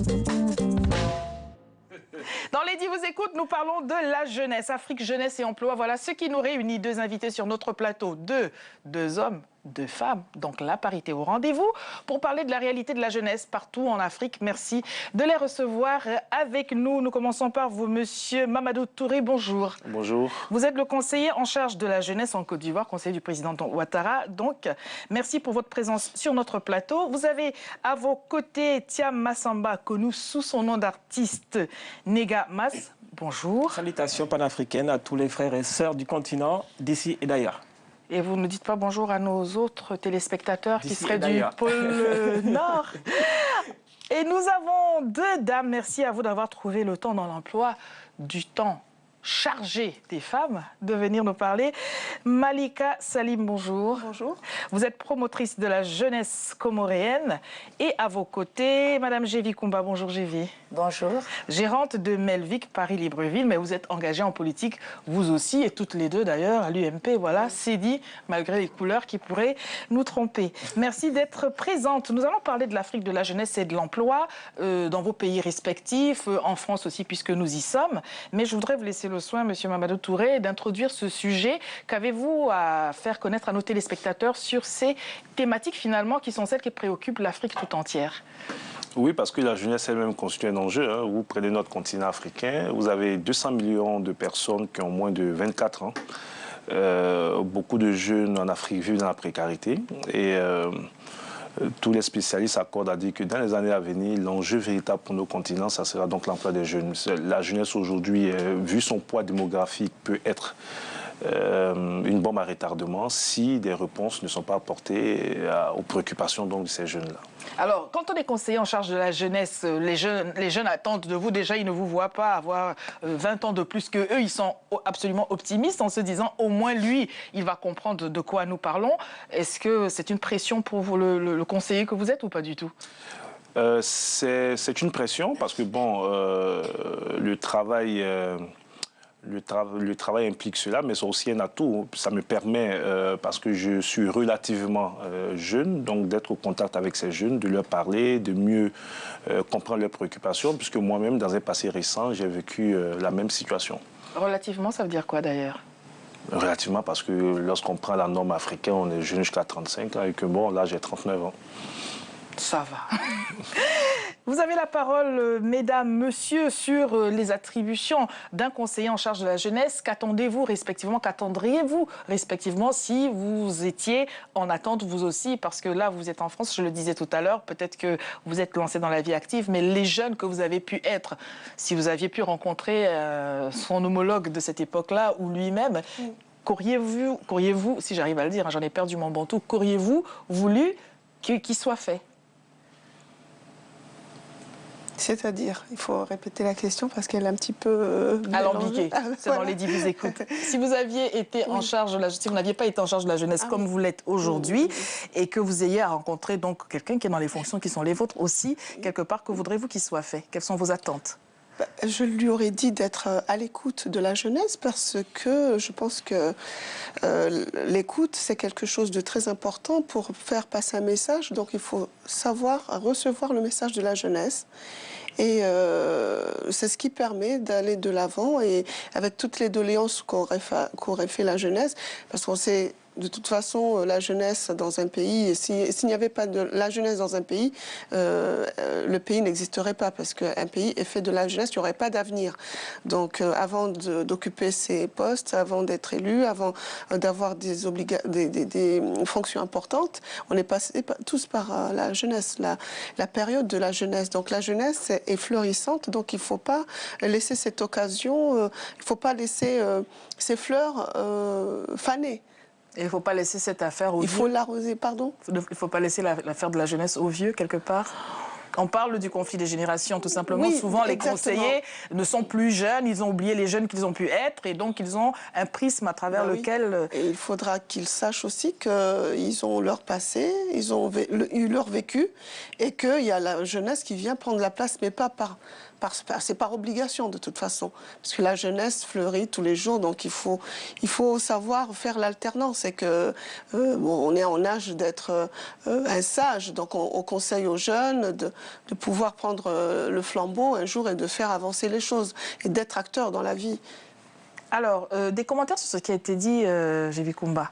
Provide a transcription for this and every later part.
Dans Lady vous écoute, nous parlons de la jeunesse, Afrique, jeunesse et emploi. Voilà ce qui nous réunit. Deux invités sur notre plateau, deux hommes, deux femmes. Donc la parité au rendez-vous pour parler de la réalité de la jeunesse partout en Afrique. Merci de les recevoir avec nous. Nous commençons par vous, monsieur Mamadou Touré. Bonjour. Bonjour. Vous êtes le conseiller en charge de la jeunesse en Côte d'Ivoire, conseiller du président Ouattara. Donc, merci pour votre présence sur notre plateau. Vous avez à vos côtés Thiam Massamba, connu sous son nom d'artiste Nega Mas. Bonjour. Salutations panafricaines à tous les frères et sœurs du continent, d'ici et d'ailleurs. Et vous ne dites pas bonjour à nos autres téléspectateurs qui seraient du pôle Nord. Et nous avons deux dames. Merci à vous d'avoir trouvé le temps dans l'emploi du temps chargé des femmes de venir nous parler. Malika Salim, bonjour. Bonjour. Vous êtes promotrice de la jeunesse comoréenne et à vos côtés, Madame Gévi Koumba. Bonjour Gévi. Bonjour. Gérante de Melvic Paris-Libreville, mais vous êtes engagée en politique, vous aussi, et toutes les deux d'ailleurs, à l'UMP. Voilà, c'est dit, malgré les couleurs qui pourraient nous tromper. Merci d'être présente. Nous allons parler de l'Afrique, de la jeunesse et de l'emploi dans vos pays respectifs, en France aussi, puisque nous y sommes. Mais je voudrais vous laisser le soin, monsieur Mamadou Touré, d'introduire ce sujet. Qu'avez-vous à faire connaître à nos téléspectateurs sur ces thématiques, finalement, qui sont celles qui préoccupent l'Afrique tout entière? Oui, parce que la jeunesse elle-même constitue un enjeu. Hein. Vous prenez notre continent africain, vous avez 200 millions de personnes qui ont moins de 24 ans. Beaucoup de jeunes en Afrique vivent dans la précarité. Et tous les spécialistes s'accordent à dire que dans les années à venir, l'enjeu véritable pour nos continents, ça sera donc l'emploi des jeunes. La jeunesse aujourd'hui, vu son poids démographique, peut être une bombe à retardement si des réponses ne sont pas apportées aux préoccupations donc, de ces jeunes-là. Alors, quand on est conseiller en charge de la jeunesse, les jeunes attendent de vous, déjà, ils ne vous voient pas avoir 20 ans de plus qu'eux. Ils sont absolument optimistes en se disant, au moins lui, il va comprendre de quoi nous parlons. Est-ce que c'est une pression pour vous, le conseiller que vous êtes, ou pas du tout? C'est une pression parce que, bon, le travail implique cela, mais c'est aussi un atout. Ça me permet, parce que je suis relativement jeune, donc d'être au contact avec ces jeunes, de leur parler, de mieux comprendre leurs préoccupations, puisque moi-même, dans un passé récent, j'ai vécu la même situation. Relativement, ça veut dire quoi d'ailleurs? Relativement, parce que lorsqu'on prend la norme africaine, on est jeune jusqu'à 35 ans, et que bon, là, j'ai 39 ans. Ça va. Vous avez la parole, mesdames, messieurs, sur les attributions d'un conseiller en charge de la jeunesse. Qu'attendez-vous respectivement, qu'attendriez-vous respectivement si vous étiez en attente vous aussi? Parce que là, vous êtes en France, je le disais tout à l'heure, peut-être que vous êtes lancé dans la vie active, mais les jeunes que vous avez pu être, si vous aviez pu rencontrer son homologue de cette époque-là ou lui-même, qu'auriez-vous, si j'arrive à le dire, hein, j'en ai perdu mon bantou, qu'auriez-vous voulu qu'il soit fait? C'est-à-dire, il faut répéter la question parce qu'elle est un petit peu alambiquée. Selon Lady vous écoute. Si vous aviez été en charge de la jeunesse, si vous n'aviez pas été en charge de la jeunesse comme vous l'êtes aujourd'hui, et que vous ayez à rencontrer donc quelqu'un qui est dans les fonctions qui sont les vôtres aussi, quelque part, que voudrez-vous qu'il soit fait? Quelles sont vos attentes? Je lui aurais dit d'être à l'écoute de la jeunesse parce que je pense que l'écoute, c'est quelque chose de très important pour faire passer un message. Donc, il faut savoir recevoir le message de la jeunesse. Et c'est ce qui permet d'aller de l'avant et avec toutes les doléances qu'aurait fait la jeunesse, parce qu'on sait... De toute façon, la jeunesse dans un pays, s'il n'y avait pas de la jeunesse dans un pays, le pays n'existerait pas parce qu'un pays est fait de la jeunesse, il n'y aurait pas d'avenir. Donc, avant d'occuper ces postes, avant d'être élu, avant d'avoir des fonctions importantes, on est passé tous par la jeunesse, la période de la jeunesse. Donc, la jeunesse est florissante, donc il ne faut pas laisser cette occasion, il ne faut pas laisser ces fleurs faner. Et il ne faut pas laisser cette affaire aux vieux. Il faut l'arroser, pardon. Il ne faut pas laisser l'affaire de la jeunesse aux vieux, quelque part. On parle du conflit des générations, tout simplement. Oui, souvent, exactement. Les conseillers ne sont plus jeunes, ils ont oublié les jeunes qu'ils ont pu être, et donc ils ont un prisme à travers lequel... Et il faudra qu'ils sachent aussi qu'ils ont leur passé, ils ont eu leur vécu, et qu'il y a la jeunesse qui vient prendre la place, mais pas c'est par obligation de toute façon, parce que la jeunesse fleurit tous les jours, donc il faut savoir faire l'alternance. Et que bon, on est en âge d'être un sage, donc on conseille aux jeunes de pouvoir prendre le flambeau un jour et de faire avancer les choses et d'être acteur dans la vie. Alors, des commentaires sur ce qui a été dit, Gévi Kumba.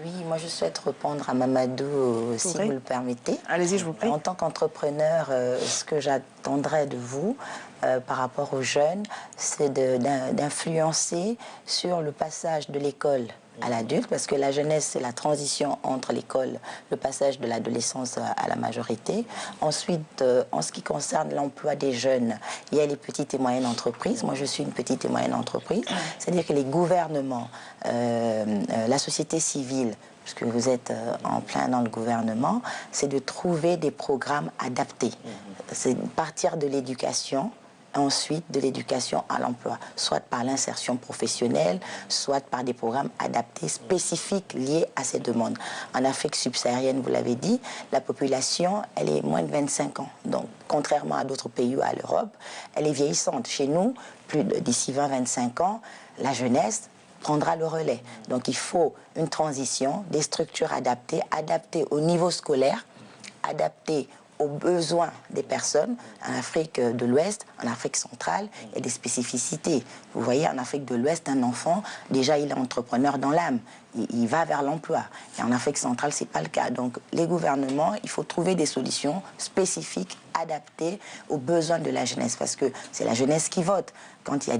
Oui, moi je souhaite répondre à Mamadou, si vous le permettez. Allez-y, je vous prie. En tant qu'entrepreneur, ce que j'attendrais de vous par rapport aux jeunes, c'est d'influencer sur le passage de l'école à l'adulte, parce que la jeunesse, c'est la transition entre l'école, le passage de l'adolescence à la majorité. Ensuite, en ce qui concerne l'emploi des jeunes, il y a les petites et moyennes entreprises. Moi, je suis une petite et moyenne entreprise. C'est-à-dire que les gouvernements, la société civile, puisque vous êtes en plein dans le gouvernement, c'est de trouver des programmes adaptés. C'est partir de l'éducation, ensuite de l'éducation à l'emploi, soit par l'insertion professionnelle, soit par des programmes adaptés, spécifiques, liés à ces demandes. En Afrique subsaharienne, vous l'avez dit, la population, elle est moins de 25 ans. Donc, contrairement à d'autres pays ou à l'Europe, elle est vieillissante. Chez nous, d'ici 20-25 ans, la jeunesse prendra le relais. Donc, il faut une transition, des structures adaptées, adaptées au niveau scolaire, adaptées aux besoins des personnes. En Afrique de l'Ouest, en Afrique centrale, il y a des spécificités. Vous voyez, en Afrique de l'Ouest, un enfant, déjà, il est entrepreneur dans l'âme. Il va vers l'emploi. Et en Afrique centrale, ce n'est pas le cas. Donc, les gouvernements, il faut trouver des solutions spécifiques, adaptées aux besoins de la jeunesse. Parce que c'est la jeunesse qui vote. Quand il y a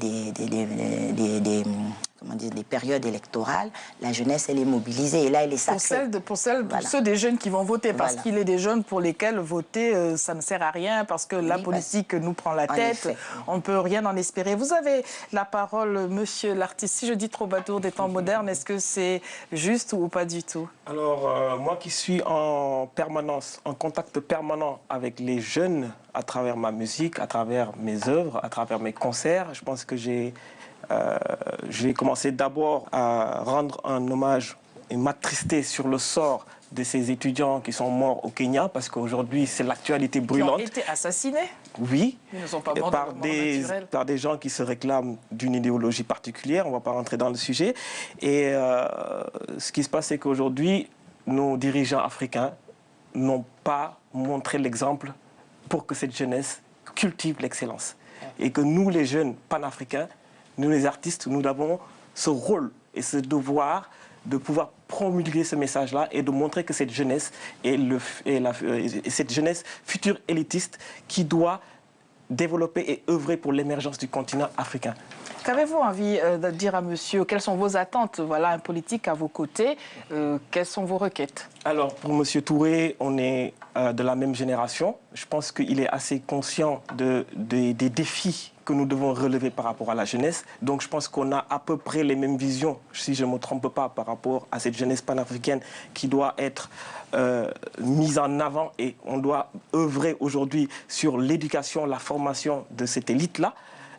des périodes électorales, la jeunesse, elle est mobilisée. Et là, elle est sacrée. Pour ceux des jeunes qui vont voter, parce qu'il est des jeunes pour lesquels voter, ça ne sert à rien, parce que la politique nous prend la tête, on ne peut rien en espérer. Vous avez la parole, monsieur l'artiste. Si je dis troubadour des temps modernes, est-ce que c'est juste ou pas du tout? Alors, moi qui suis en permanence, en contact permanent avec les jeunes, à travers ma musique, à travers mes œuvres, à travers mes concerts, je pense que je vais commencer d'abord à rendre un hommage et m'attrister sur le sort de ces étudiants qui sont morts au Kenya, parce qu'aujourd'hui, c'est l'actualité brûlante. Qui ont été assassinés? Oui, ils ne sont pas morts par des gens qui se réclament d'une idéologie particulière. On ne va pas rentrer dans le sujet. Et ce qui se passe, c'est qu'aujourd'hui, nos dirigeants africains n'ont pas montré l'exemple pour que cette jeunesse cultive l'excellence. Et que nous, les jeunes panafricains, nous, les artistes, nous avons ce rôle et ce devoir de pouvoir promulguer ce message-là et de montrer que cette jeunesse est cette jeunesse future élitiste qui doit développer et œuvrer pour l'émergence du continent africain. Qu'avez-vous envie de dire à monsieur? Quelles sont vos attentes? Voilà, un politique à vos côtés. Quelles sont vos requêtes? Alors, pour monsieur Touré, on est de la même génération. Je pense qu'il est assez conscient des défis que nous devons relever par rapport à la jeunesse. Donc, je pense qu'on a à peu près les mêmes visions, si je ne me trompe pas, par rapport à cette jeunesse panafricaine qui doit être mise en avant. Et on doit œuvrer aujourd'hui sur l'éducation, la formation de cette élite-là.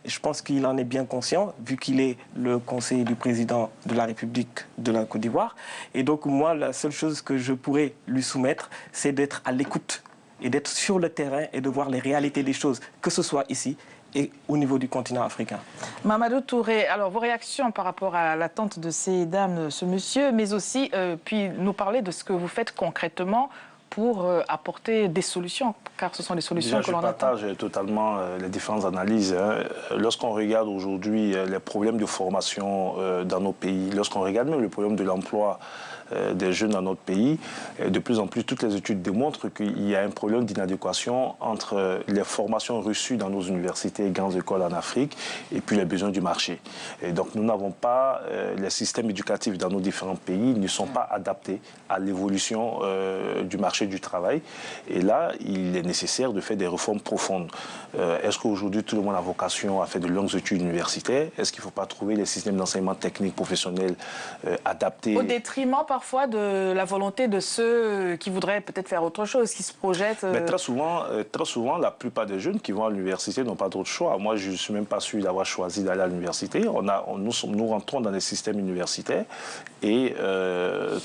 Je pense qu'il en est bien conscient, vu qu'il est le conseiller du président de la République de la Côte d'Ivoire. Et donc, moi, la seule chose que je pourrais lui soumettre, c'est d'être à l'écoute et d'être sur le terrain et de voir les réalités des choses, que ce soit ici et au niveau du continent africain. Mamadou Touré, alors vos réactions par rapport à l'attente de ces dames, ce monsieur, mais aussi puis nous parler de ce que vous faites concrètement pour apporter des solutions, car ce sont des solutions que l'on attend. Je partage totalement les différentes analyses. Lorsqu'on regarde aujourd'hui les problèmes de formation dans nos pays, lorsqu'on regarde même le problème de l'emploi des jeunes dans notre pays, de plus en plus, toutes les études démontrent qu'il y a un problème d'inadéquation entre les formations reçues dans nos universités et grandes écoles en Afrique et puis les besoins du marché. Et donc, nous n'avons pas, les systèmes éducatifs dans nos différents pays ne sont pas adaptés à l'évolution du marché du travail. Et là, il est nécessaire de faire des réformes profondes. Est-ce qu'aujourd'hui, tout le monde a vocation à faire de longues études universitaires? Est-ce qu'il ne faut pas trouver les systèmes d'enseignement technique professionnel adaptés? Au détriment parfois de la volonté de ceux qui voudraient peut-être faire autre chose, qui se projettent... Mais très souvent, la plupart des jeunes qui vont à l'université n'ont pas d'autre choix. Moi, je ne suis même pas sûr d'avoir choisi d'aller à l'université. Nous rentrons dans les systèmes universitaires et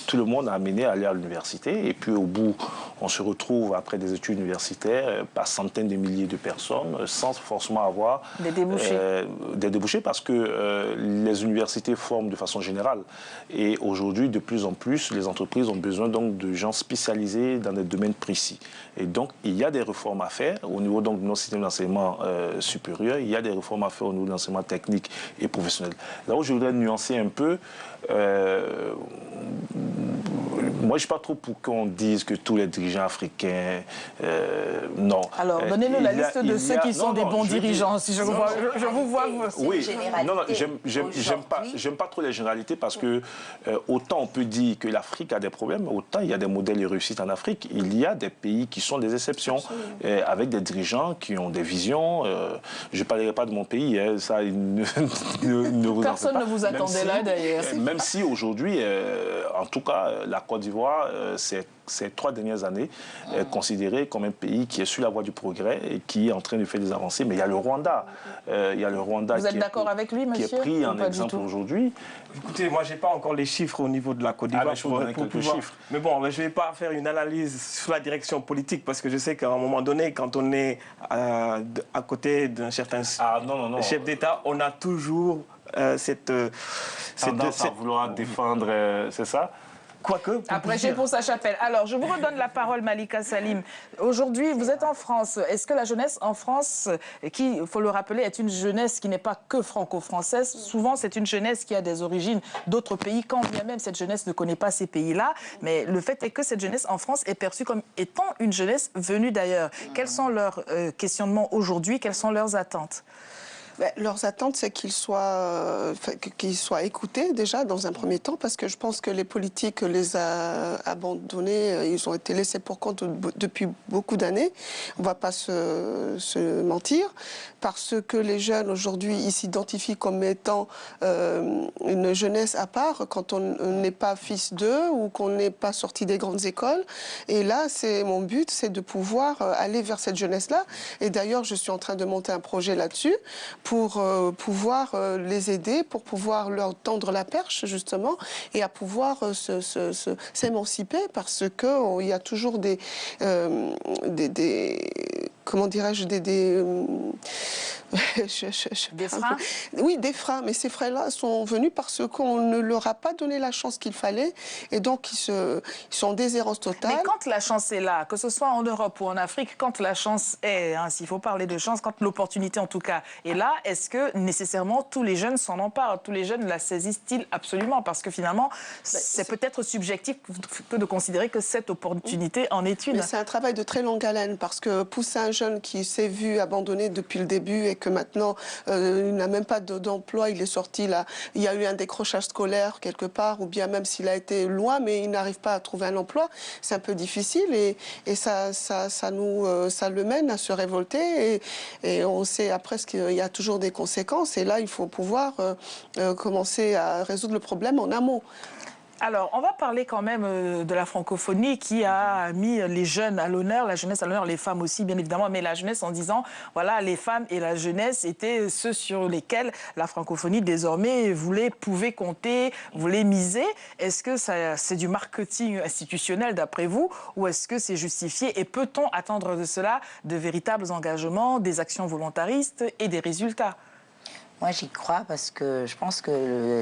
tout le monde a amené à aller à l'université. Et puis au bout, on se retrouve après des études universitaires par centaines de milliers de personnes sans forcément avoir des débouchés. Des débouchés parce que les universités forment de façon générale. Et aujourd'hui, de plus en plus, plus, les entreprises ont besoin donc de gens spécialisés dans des domaines précis. Et donc, il y a des réformes à faire au niveau donc, de nos systèmes d'enseignement supérieur. Il y a des réformes à faire au niveau de l'enseignement technique et professionnel. Là où je voudrais nuancer un peu, moi, je ne suis pas trop pour qu'on dise que tous les dirigeants africains, non. Alors, donnez-nous la liste de ceux qui sont des bons dirigeants, si je vous vois. Oui, non, j'aime pas trop les généralités parce que autant on peut dire que l'Afrique a des problèmes, autant il y a des modèles de réussite en Afrique. Il y a des pays qui sont des exceptions, avec des dirigeants qui ont des visions. Je ne parlerai pas de mon pays, hein, ça ne vous Personne ne vous attendait là, d'ailleurs. Même si aujourd'hui, en tout cas, la Côte d'Ivoire, ces 3 dernières années, est considérée comme un pays qui est sur la voie du progrès et qui est en train de faire des avancées. Mais il y a le Rwanda. Vous êtes d'accord avec lui, monsieur? Qui est pris en exemple aujourd'hui. Écoutez, moi, je n'ai pas encore les chiffres au niveau de la Côte d'Ivoire. Je vous donner quelques chiffres. Mais bon, je ne vais pas faire une analyse sur la direction politique parce que je sais qu'à un moment donné, quand on est à côté d'un certain chef d'État, on a toujours cette tendance à vouloir défendre, c'est ça? Quoique. Après, j'ai pour sa chapelle. Alors, je vous redonne la parole, Malika Salim. Aujourd'hui, vous êtes en France. Est-ce que la jeunesse en France, qui, il faut le rappeler, est une jeunesse qui n'est pas que franco-française, souvent c'est une jeunesse qui a des origines d'autres pays, quand bien même cette jeunesse ne connaît pas ces pays-là. Mais le fait est que cette jeunesse en France est perçue comme étant une jeunesse venue d'ailleurs. Quels sont leurs questionnements aujourd'hui? Quelles sont leurs attentes? Leurs attentes, c'est qu'ils soient écoutés déjà dans un premier temps, parce que je pense que les politiques les a abandonnés, ils ont été laissés pour compte depuis beaucoup d'années. On ne va pas se mentir, parce que les jeunes aujourd'hui, ils s'identifient comme étant une jeunesse à part quand on n'est pas fils d'eux ou qu'on n'est pas sorti des grandes écoles. Et là, mon but, c'est de pouvoir aller vers cette jeunesse-là. Et d'ailleurs, je suis en train de monter un projet là-dessus, pour pouvoir les aider, pour pouvoir leur tendre la perche, justement, et à pouvoir s'émanciper, parce qu'il y a toujours des comment dirais-je, des freins? Oui, des freins, mais ces freins-là sont venus parce qu'on ne leur a pas donné la chance qu'il fallait, et donc ils sont en déshérence totale. Mais quand la chance est là, que ce soit en Europe ou en Afrique, quand la chance est, hein, s'il faut parler de chance, quand l'opportunité en tout cas est là, est-ce que nécessairement tous les jeunes s'en emparent? Tous les jeunes la saisissent-ils absolument? Parce que finalement, c'est peut-être subjectif que de considérer que cette opportunité en est une. Mais c'est un travail de très longue haleine, parce que pousser un jeune qui s'est vu abandonné depuis le début et que maintenant il n'a même pas d'emploi, il est sorti là, il y a eu un décrochage scolaire quelque part, ou bien même s'il a été loin, mais il n'arrive pas à trouver un emploi, c'est un peu difficile, et ça le mène à se révolter, et on sait après qu'il y a toujours des conséquences, et là il faut pouvoir commencer à résoudre le problème en amont. Alors, on va parler quand même de la francophonie qui a mis les jeunes à l'honneur, la jeunesse à l'honneur, les femmes aussi, bien évidemment, mais la jeunesse en disant, voilà, les femmes et la jeunesse étaient ceux sur lesquels la francophonie, désormais, pouvait compter, voulait miser. Est-ce que c'est du marketing institutionnel, d'après vous, ou est-ce que c'est justifié? Et peut-on attendre de cela de véritables engagements, des actions volontaristes et des résultats? Moi, j'y crois parce que je pense que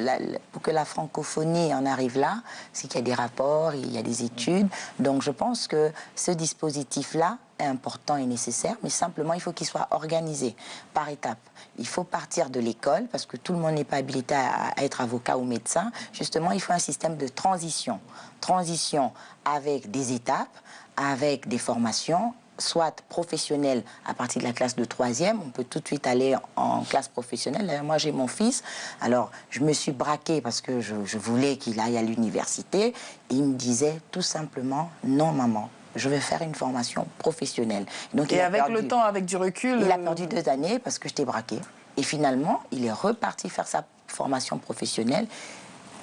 pour que la francophonie en arrive là, c'est qu'il y a des rapports, il y a des études. Donc, je pense que ce dispositif-là est important et nécessaire, mais simplement, il faut qu'il soit organisé par étapes. Il faut partir de l'école, parce que tout le monde n'est pas habilité à être avocat ou médecin. Justement, il faut un système de transition. Transition avec des étapes, avec des formations, soit professionnel à partir de la classe de 3e, on peut tout de suite aller en classe professionnelle. Moi, j'ai mon fils, alors je me suis braquée parce que je voulais qu'il aille à l'université. Il me disait tout simplement, non maman, je vais faire une formation professionnelle. Donc, et avec le temps, avec du recul... Il a perdu 2 années parce que je t'ai braquée. Et finalement, il est reparti faire sa formation professionnelle.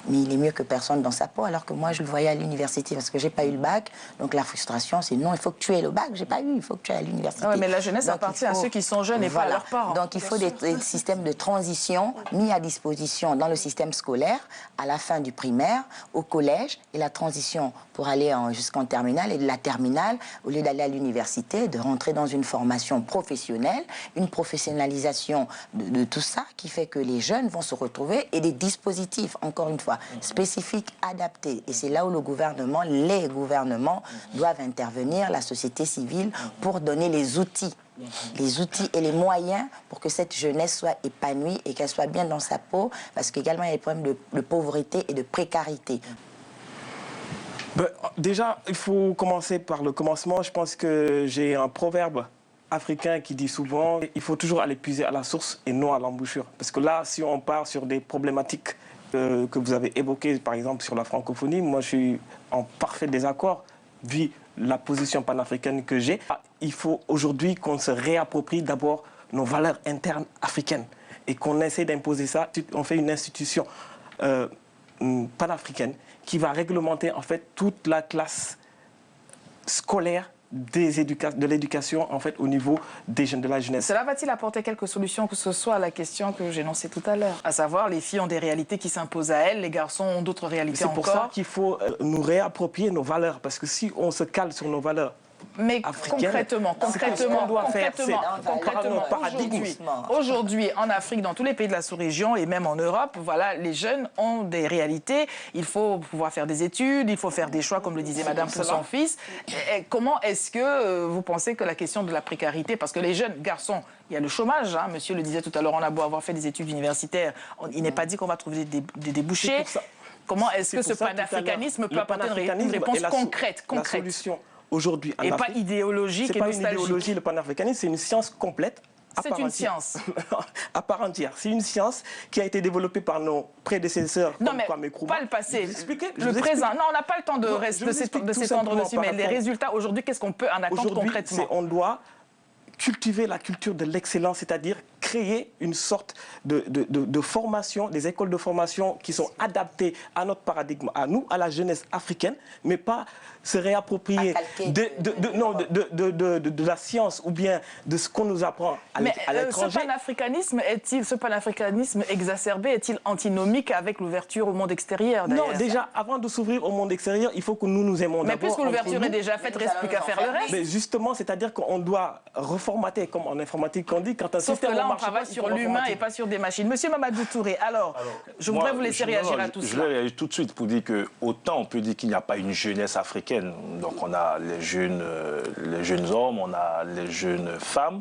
Mais il est mieux que personne dans sa peau, alors que moi, je le voyais à l'université, parce que j'ai pas eu le bac. Donc la frustration, c'est non, il faut que tu aies le bac, j'ai pas eu, il faut que tu ailles à l'université. Oui, mais la jeunesse appartient à ceux qui sont jeunes et pas à leurs parents. Donc il faut des systèmes de transition mis à disposition dans le système scolaire, à la fin du primaire, au collège, et la transition pour aller jusqu'en terminale, et de la terminale, au lieu d'aller à l'université, de rentrer dans une formation professionnelle, une professionnalisation de tout ça, qui fait que les jeunes vont se retrouver, et des dispositifs, encore une fois, fois, spécifiques, adaptés. Et c'est là où le gouvernement, les gouvernements doivent intervenir, la société civile, pour donner les outils et les moyens pour que cette jeunesse soit épanouie et qu'elle soit bien dans sa peau, parce qu'également il y a des problèmes de pauvreté et de précarité. Ben, déjà, il faut commencer par le commencement. Je pense que j'ai un proverbe africain qui dit souvent il faut toujours aller puiser à la source et non à l'embouchure. Parce que là, si on part sur des problématiques que vous avez évoquées, par exemple sur la francophonie, moi je suis en parfait désaccord, vu la position panafricaine que j'ai. Il faut aujourd'hui qu'on se réapproprie d'abord nos valeurs internes africaines et qu'on essaie d'imposer ça. On fait une institution panafricaine qui va réglementer en fait toute la classe scolaire de l'éducation en fait au niveau des jeunes, de la jeunesse. Cela va-t-il apporter quelques solutions, que ce soit à la question que j'énonçais tout à l'heure, à savoir les filles ont des réalités qui s'imposent à elles, les garçons ont d'autres réalités encore. C'est pour ça qu'il faut nous réapproprier nos valeurs, parce que si on se cale sur nos valeurs mais africaines, aujourd'hui, en Afrique, dans tous les pays de la sous-région et même en Europe, voilà, les jeunes ont des réalités. Il faut pouvoir faire des études, il faut faire des choix, comme le disait Madame pour son fils. Et comment est-ce que vous pensez que la question de la précarité, parce que les jeunes garçons, il y a le chômage, hein, monsieur le disait tout à l'heure, on a beau avoir fait des études universitaires, il n'est pas dit qu'on va trouver des débouchés. Comment est-ce que ce panafricanisme peut apporter une réponse concrète? La solution aujourd'hui en et Afrique, pas idéologique et nostalgique. C'est pas une idéologie, le panafricanisme, c'est une science complète. C'est une science. À part entière. C'est une science qui a été développée par nos prédécesseurs. Non, mais pas le passé, le présent. Non, on n'a pas le temps de s'étendre dessus, mais les résultats aujourd'hui, qu'est-ce qu'on peut en attendre concrètement? On doit cultiver la culture de l'excellence, c'est-à-dire créer une sorte de formation, des écoles de formation qui sont adaptées à notre paradigme, à nous, à la jeunesse africaine, mais pas se réapproprier de la science ou bien de ce qu'on nous apprend à l'étranger. Ce panafricanisme exacerbé est-il antinomique avec l'ouverture au monde extérieur? Non, déjà, avant de s'ouvrir au monde extérieur, il faut que nous nous aimons. Mais puisque l'ouverture est déjà faite, il ne reste plus qu'à faire le reste. Mais justement, c'est-à-dire qu'on doit reformater, comme en informatique on dit, quand un système on travaille sur l'humain et pas sur des machines. Monsieur Mamadou Touré, alors je voudrais vous laisser réagir à tout cela. Je vais réagir tout de suite pour dire que autant on peut dire qu'il n'y a pas une jeunesse africaine. Donc on a les jeunes hommes, on a les jeunes femmes,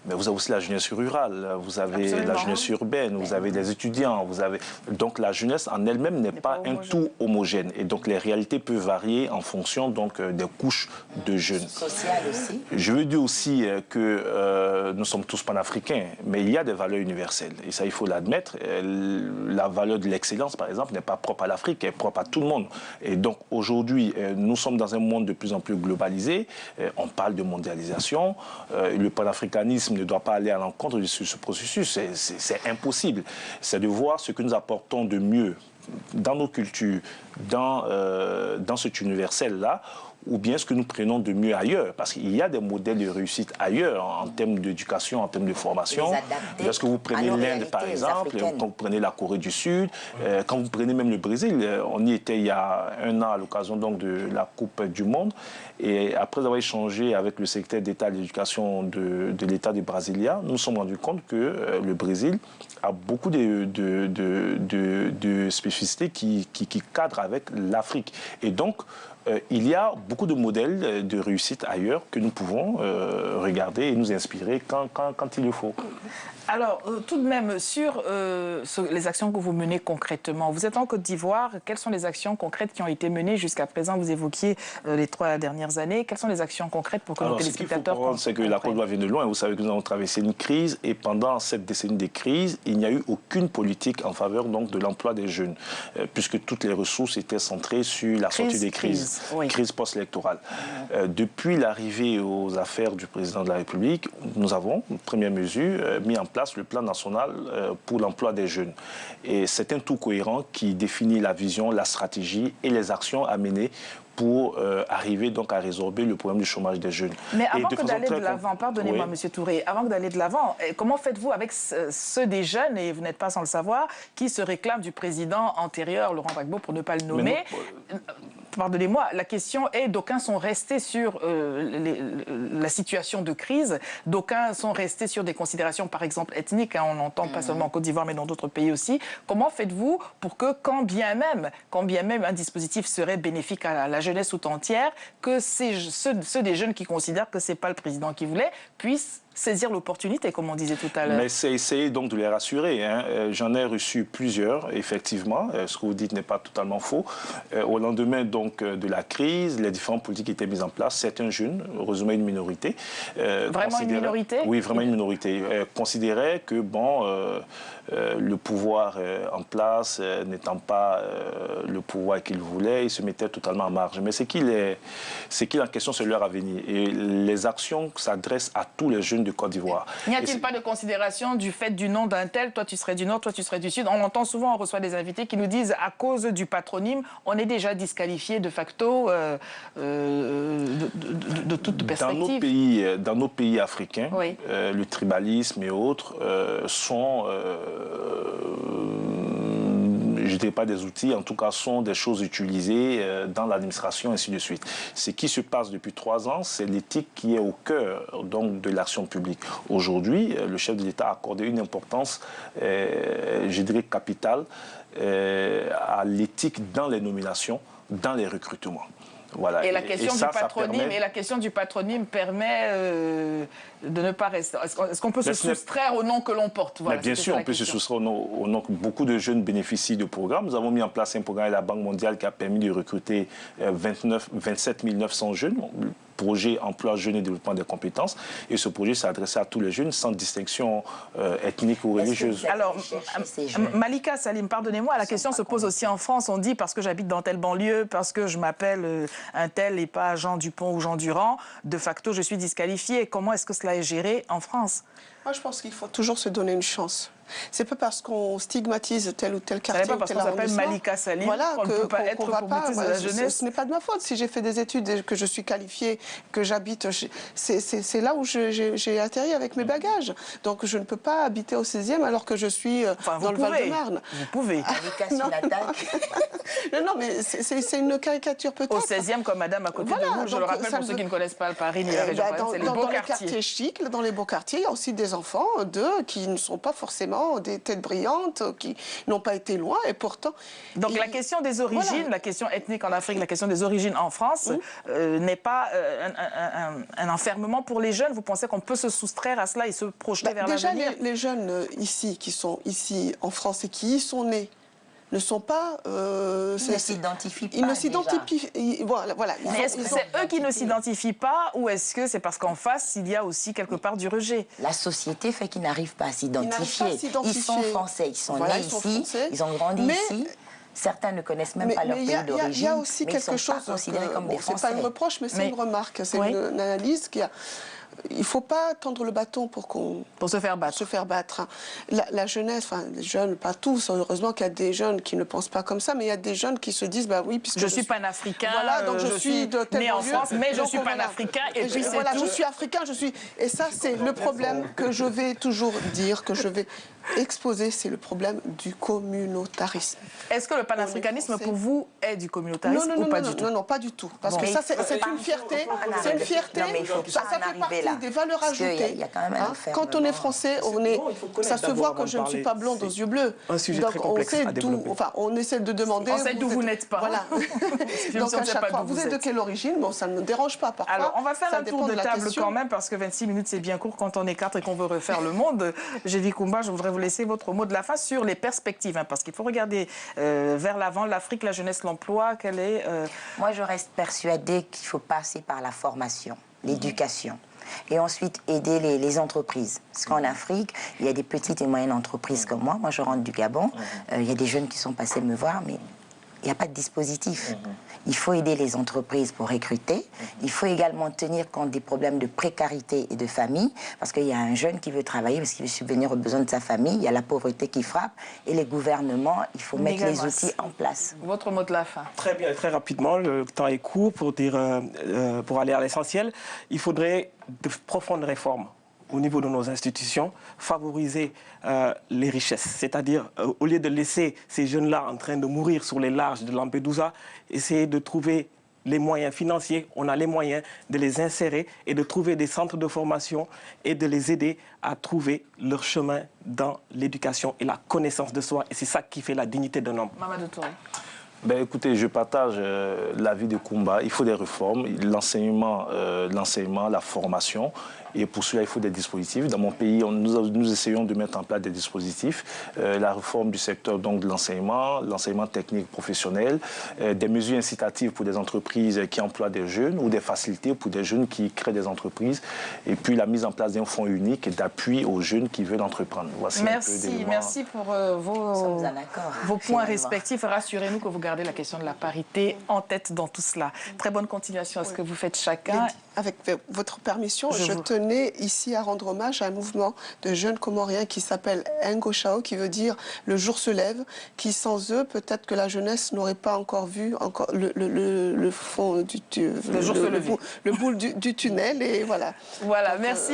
mais vous avez aussi la jeunesse rurale, vous avez la jeunesse urbaine, vous avez les étudiants, vous avez... Donc la jeunesse en elle-même n'est pas un tout homogène. Et donc les réalités peuvent varier en fonction donc, des couches de jeunes. Social aussi. Je veux dire aussi que nous sommes tous panafricains, mais il y a des valeurs universelles. Et ça, il faut l'admettre. La valeur de l'excellence, par exemple, n'est pas propre à l'Afrique, elle est propre à tout le monde. Et donc aujourd'hui, nous sommes dans un monde de plus en plus globalisé. On parle de mondialisation. Le panafricanisme ne doit pas aller à l'encontre de ce processus. C'est impossible. C'est de voir ce que nous apportons de mieux dans nos cultures, dans cet universel-là, ou bien ce que nous prenons de mieux ailleurs. Parce qu'il y a des modèles de réussite ailleurs, en termes d'éducation, en termes de formation. Lorsque vous prenez l'Inde, par exemple, quand vous prenez la Corée du Sud, quand vous prenez même le Brésil, on y était il y a un an à l'occasion donc de la Coupe du Monde. Et après avoir échangé avec le secrétaire d'État de l'éducation de l'État du Brasilia, nous nous sommes rendus compte que le Brésil a beaucoup de spécificités qui cadrent avec l'Afrique. Et donc, il y a beaucoup de modèles de réussite ailleurs que nous pouvons regarder et nous inspirer quand il le faut. Alors, tout de même, sur les actions que vous menez concrètement, vous êtes en Côte d'Ivoire, quelles sont les actions concrètes qui ont été menées jusqu'à présent? Vous évoquiez les 3 dernières années. Quelles sont les actions concrètes pour que nos téléspectateurs comprennent? C'est que la Côte d'Ivoire vient de loin. Vous savez que nous avons traversé une crise et pendant cette décennie de crise, il n'y a eu aucune politique en faveur donc, de l'emploi des jeunes, puisque toutes les ressources étaient centrées sur la sortie des crises, crise post-électorale. Depuis l'arrivée aux affaires du président de la République, nous avons, première mesure, mis en place le plan national pour l'emploi des jeunes. Et c'est un tout cohérent qui définit la vision, la stratégie et les actions à mener pour arriver donc à résorber le problème du chômage des jeunes. Mais avant que d'aller de l'avant, pardonnez-moi Monsieur Touré, avant d'aller de l'avant, comment faites-vous avec ceux des jeunes, et vous n'êtes pas sans le savoir, qui se réclament du président antérieur, Laurent Gbagbo, pour ne pas le nommer? pardonnez-moi, la question est, d'aucuns sont restés sur la situation de crise, d'aucuns sont restés sur des considérations, par exemple, ethniques, hein, on entend pas seulement en Côte d'Ivoire, mais dans d'autres pays aussi. Comment faites-vous pour que, quand bien même un dispositif serait bénéfique à la jeunesse tout entière, que ceux des jeunes qui considèrent que c'est pas le président qui voulait, puissent saisir l'opportunité, comme on disait tout à l'heure. Mais c'est essayer donc de les rassurer. Hein. J'en ai reçu plusieurs, effectivement. Ce que vous dites n'est pas totalement faux. Au lendemain donc de la crise, les différentes politiques étaient mises en place. Certains jeunes, heureusement une minorité, vraiment une minorité? Oui, vraiment une minorité. Considéraient que le pouvoir en place n'étant pas le pouvoir qu'ils voulaient, ils se mettaient totalement en marge. Mais ce qui est en question, c'est leur avenir. Et les actions s'adressent à tous les jeunes de Côte d'Ivoire. N'y a-t-il pas de considération du fait du nom d'un tel, toi tu serais du Nord, toi tu serais du Sud? On l'entend souvent, on reçoit des invités qui nous disent à cause du patronyme, on est déjà disqualifié de facto de toute perspective. Dans nos pays africains, oui. Le tribalisme et autres sont... je ne dirais pas des outils, en tout cas sont des choses utilisées dans l'administration, ainsi de suite. Ce qui se passe depuis 3 ans, c'est l'éthique qui est au cœur donc, de l'action publique. Aujourd'hui, le chef de l'État a accordé une importance, je dirais, capitale à l'éthique dans les nominations, dans les recrutements. Voilà. Et la question du patronyme permet de ne pas rester. Est-ce qu'on peut se soustraire au nom que l'on porte? Voilà, bien sûr, on peut se soustraire au nom que beaucoup de jeunes bénéficient de programmes. Nous avons mis en place un programme avec la Banque mondiale qui a permis de recruter 27 900 jeunes. Projet emploi jeunes et développement des compétences. Et ce projet s'est adressé à tous les jeunes sans distinction ethnique ou religieuse. Alors, Malika Salim, pardonnez-moi, la question se pose aussi en France. On dit parce que j'habite dans telle banlieue, parce que je m'appelle un tel et pas Jean Dupont ou Jean Durand, de facto je suis disqualifié. Comment est-ce que cela est géré en France? Moi, je pense qu'il faut toujours se donner une chance. C'est pas parce qu'on stigmatise tel ou tel quartier ou tel arrondissement. Parce qu'on s'appelle Malika Salim qu'on ne peut pas être promotrice de la jeunesse. Ce n'est pas de ma faute. Si j'ai fait des études et que je suis qualifiée, que j'habite, c'est là où j'ai atterri avec mes bagages. Donc je ne peux pas habiter au 16e alors que je suis dans le Val-de-Marne. Vous pouvez. Malika sur l'attaque. Non, mais c'est une caricature peut-être. Au 16e, comme madame à côté de vous, je le rappelle pour ceux qui ne connaissent pas Paris ni la région parisienne, c'est les beaux quartiers. Dans les quartiers chics, dans les beaux quartiers, il y a aussi des enfants qui ne sont pas forcément des têtes brillantes, qui n'ont pas été loin, et pourtant... Donc la question des origines, la question ethnique en Afrique, la question des origines en France, n'est pas un enfermement pour les jeunes. Vous pensez qu'on peut se soustraire à cela et se projeter vers l'avenir? Déjà, les jeunes ici, qui sont ici en France et qui y sont nés, ne sont pas... ils ne s'identifient pas. Ils ne s'identifient... Voilà. Mais est-ce que c'est eux qui ne s'identifient pas ou est-ce que c'est parce qu'en face, il y a aussi quelque part du rejet? La société fait qu'ils n'arrivent pas à s'identifier. Ils sont français, ils sont nés ici, ils ont grandi ici. Certains ne connaissent même pas leur pays d'origine. Il y a aussi quelque chose... considérés comme des Français. C'est pas une reproche, mais c'est une remarque. C'est une analyse qui a... Il ne faut pas tendre le bâton pour se faire battre. Se faire battre. La jeunesse, enfin les jeunes, pas tous, heureusement qu'il y a des jeunes qui ne pensent pas comme ça, mais il y a des jeunes qui se disent, bah oui, puisque je suis panafricain, voilà, donc je suis de né en France, mais je suis panafricain, et puis c'est tout. Je suis africain, Et ça, c'est le problème que je vais toujours dire, que je vais exposer, c'est le problème du communautarisme. Est-ce que le panafricanisme, pour vous, est du communautarisme ou pas du tout? Non, pas du tout. Parce que ça, c'est une fierté. C'est une fierté. Ça fait partie des valeurs ajoutées. Quand on est français, ça se voit que je ne suis pas blonde aux yeux bleus. Un sujet très complexe à développer. On essaie de demander... On sait d'où vous n'êtes pas. Voilà. Donc à chaque fois, vous êtes de quelle origine? Bon, ça ne me dérange pas parfois. Alors, on va faire un tour de table quand même, parce que 26 minutes, c'est bien court quand on est 4 et qu'on veut refaire le monde. Gévi Koumba, je voudrais vous laisser votre mot de la fin sur les perspectives, parce qu'il faut regarder vers l'avant, l'Afrique, la jeunesse, l'emploi, quelle est... Moi, je reste persuadée qu'il faut passer par la formation, l'éducation. Et ensuite, aider les entreprises. Parce qu'en Afrique, il y a des petites et moyennes entreprises comme moi. Moi, je rentre du Gabon. Il y a des jeunes qui sont passés me voir, mais il n'y a pas de dispositif. Il faut aider les entreprises pour recruter. Il faut également tenir compte des problèmes de précarité et de famille, parce qu'il y a un jeune qui veut travailler, parce qu'il veut subvenir aux besoins de sa famille. Il y a la pauvreté qui frappe. Et les gouvernements, il faut mettre les outils en place. Votre mot de la fin. Très bien, très rapidement. Le temps est court pour aller à l'essentiel. Il faudrait de profondes réformes au niveau de nos institutions, favoriser les richesses. C'est-à-dire, au lieu de laisser ces jeunes-là en train de mourir sur les larges de Lampedusa, essayer de trouver les moyens financiers, on a les moyens de les insérer et de trouver des centres de formation et de les aider à trouver leur chemin dans l'éducation et la connaissance de soi. Et c'est ça qui fait la dignité d'un homme. Mamadou Touré. Ben, écoutez, je partage l'avis de Koumba. Il faut des réformes, l'enseignement, la formation. Et pour cela, il faut des dispositifs. Dans mon pays, nous essayons de mettre en place des dispositifs. La réforme du secteur donc, de l'enseignement technique professionnel, des mesures incitatives pour des entreprises qui emploient des jeunes ou des facilités pour des jeunes qui créent des entreprises. Et puis la mise en place d'un fonds unique d'appui aux jeunes qui veulent entreprendre. Voici merci pour vos points respectifs. Rassurez-nous que vous gardez la question de la parité en tête dans tout cela. Très bonne continuation à ce que vous faites chacun. Avec votre permission, je tenais ici à rendre hommage à un mouvement de jeunes Comoriens qui s'appelle Ngochao, qui veut dire « le jour se lève », qui sans eux, peut-être que la jeunesse n'aurait pas encore vu le fond du le bout du tunnel. Et voilà. Voilà, merci.